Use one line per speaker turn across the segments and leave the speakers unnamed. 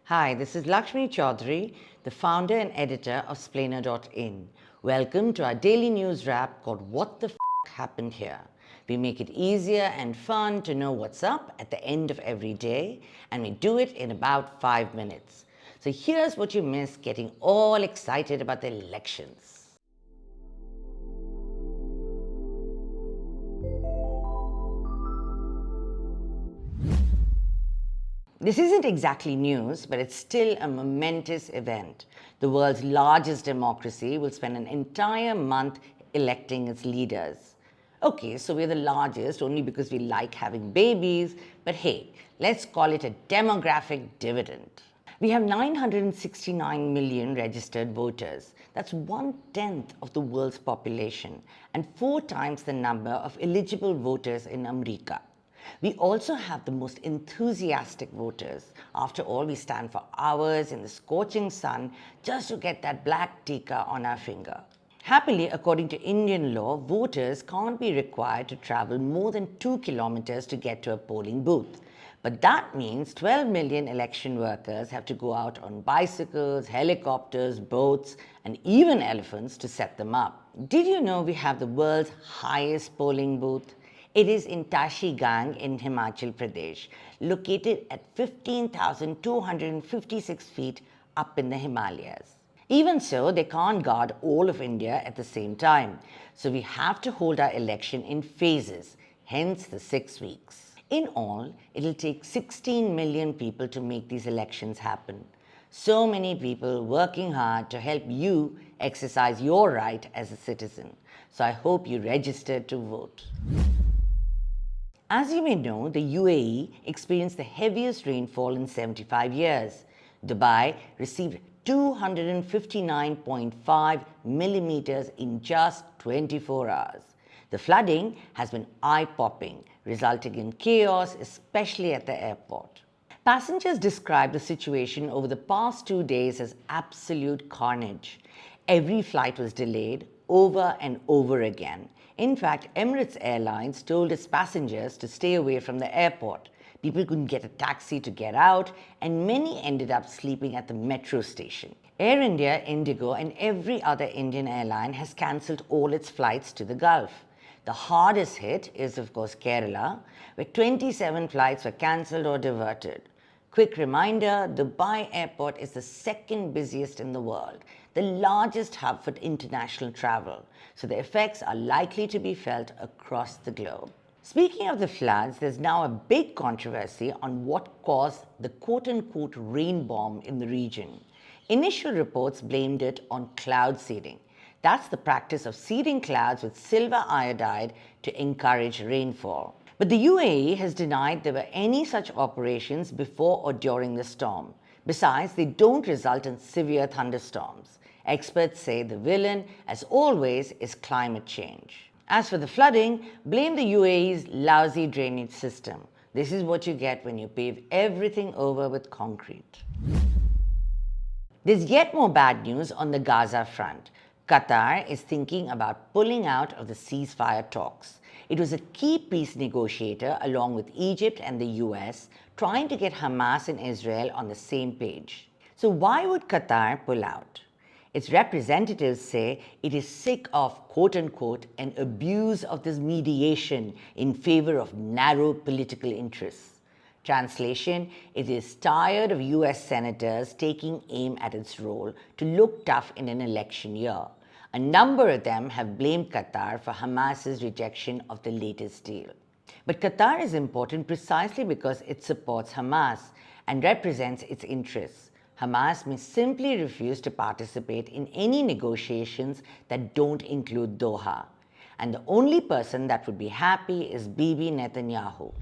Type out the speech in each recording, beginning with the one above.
Hi, this is Lakshmi Chaudhary, the founder and editor of Splainer.in. Welcome to our daily news wrap called What the F Happened Here. We make it easier and fun to know what's up at the end of every day, and we do it in about 5 minutes. So here's what you missed getting all excited about the elections. This isn't exactly news, but it's still a momentous event. The world's largest democracy will spend an entire month electing its leaders. Okay, so we're the largest only because we like having babies, but hey, let's call it a demographic dividend. We have 969 million registered voters. That's 1/10 of the world's population and 4 times the number of eligible voters in America. We also have the most enthusiastic voters. After all, we stand for hours in the scorching sun just to get that black tikka on our finger. Happily, according to Indian law, voters can't be required to travel more than 2 kilometers to get to a polling booth. But that means 12 million election workers have to go out on bicycles, helicopters, boats, and even elephants to set them up. Did you know we have the world's highest polling booth? It is in Tashi Gang in Himachal Pradesh, located at 15,256 feet up in the Himalayas. Even so, they can't guard all of India at the same time, so we have to hold our election in phases, hence the 6 weeks. In all, it'll take 16 million people to make these elections happen. So many people working hard to help you exercise your right as a citizen. So I hope you registered to vote. As you may know, the UAE experienced the heaviest rainfall in 75 years. Dubai received 259.5 millimeters in just 24 hours. The flooding has been eye-popping, resulting in chaos, especially at the airport. Passengers described the situation over the past 2 days as absolute carnage. Every flight was delayed over and over again. In fact, Emirates Airlines told its passengers to stay away from the airport. People couldn't get a taxi to get out, and many ended up sleeping at the metro station. Air India, Indigo, and every other Indian airline has cancelled all its flights to the Gulf. The hardest hit is, of course, Kerala, where 27 flights were cancelled or diverted. Quick reminder, Dubai Airport is the second busiest in the world, the largest hub for international travel, so the effects are likely to be felt across the globe. Speaking of the floods, there's now a big controversy on what caused the quote-unquote rain bomb in the region. Initial reports blamed it on cloud seeding. That's the practice of seeding clouds with silver iodide to encourage rainfall. But the UAE has denied there were any such operations before or during the storm. Besides, they don't result in severe thunderstorms. Experts say the villain, as always, is climate change. As for the flooding, blame the UAE's lousy drainage system. This is what you get when you pave everything over with concrete. There's yet more bad news on the Gaza front. Qatar is thinking about pulling out of the ceasefire talks. It was a key peace negotiator along with Egypt and the US, trying to get Hamas and Israel on the same page. So why would Qatar pull out? Its representatives say it is sick of, quote-unquote, an abuse of this mediation in favor of narrow political interests. Translation, it is tired of US senators taking aim at its role to look tough in an election year. A number of them have blamed Qatar for Hamas's rejection of the latest deal. But Qatar is important precisely because it supports Hamas and represents its interests. Hamas may simply refuse to participate in any negotiations that don't include Doha. And the only person that would be happy is Bibi Netanyahu.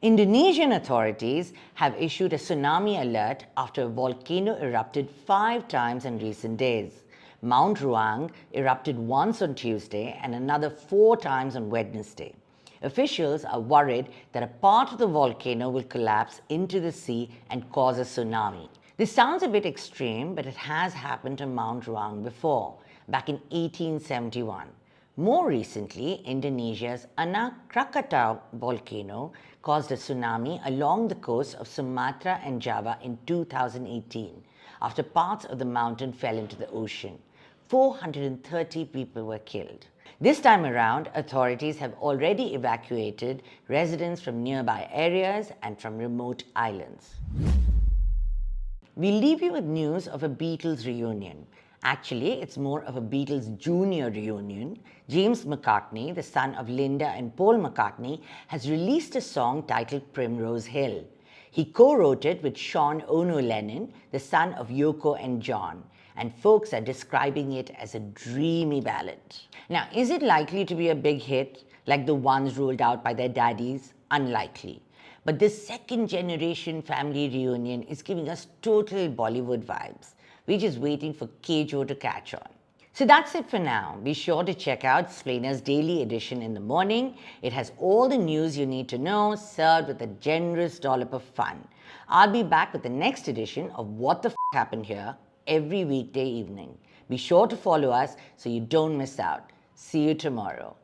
Indonesian authorities have issued a tsunami alert after a volcano erupted 5 times in recent days. Mount Ruang erupted once on Tuesday and another 4 times on Wednesday. Officials are worried that a part of the volcano will collapse into the sea and cause a tsunami. This sounds a bit extreme, but it has happened to Mount Ruang before, back in 1871. More recently, Indonesia's Anak Krakatau volcano caused a tsunami along the coast of Sumatra and Java in 2018 after parts of the mountain fell into the ocean. 430 people were killed. This time around, authorities have already evacuated residents from nearby areas and from remote islands. We leave you with news of a Beatles reunion. Actually, it's more of a Beatles Junior reunion. James McCartney, the son of Linda and Paul McCartney, has released a song titled Primrose Hill. He co-wrote it with Sean Ono Lennon, the son of Yoko and John, and folks are describing it as a dreamy ballad. Now, is it likely to be a big hit like the ones ruled out by their daddies? Unlikely. But this second generation family reunion is giving us total Bollywood vibes. We're just waiting for Kejo to catch on. So that's it for now. Be sure to check out Splainer's daily edition in the morning. It has all the news you need to know, served with a generous dollop of fun. I'll be back with the next edition of What the Happened Here every weekday evening. Be sure to follow us so you don't miss out. See you tomorrow.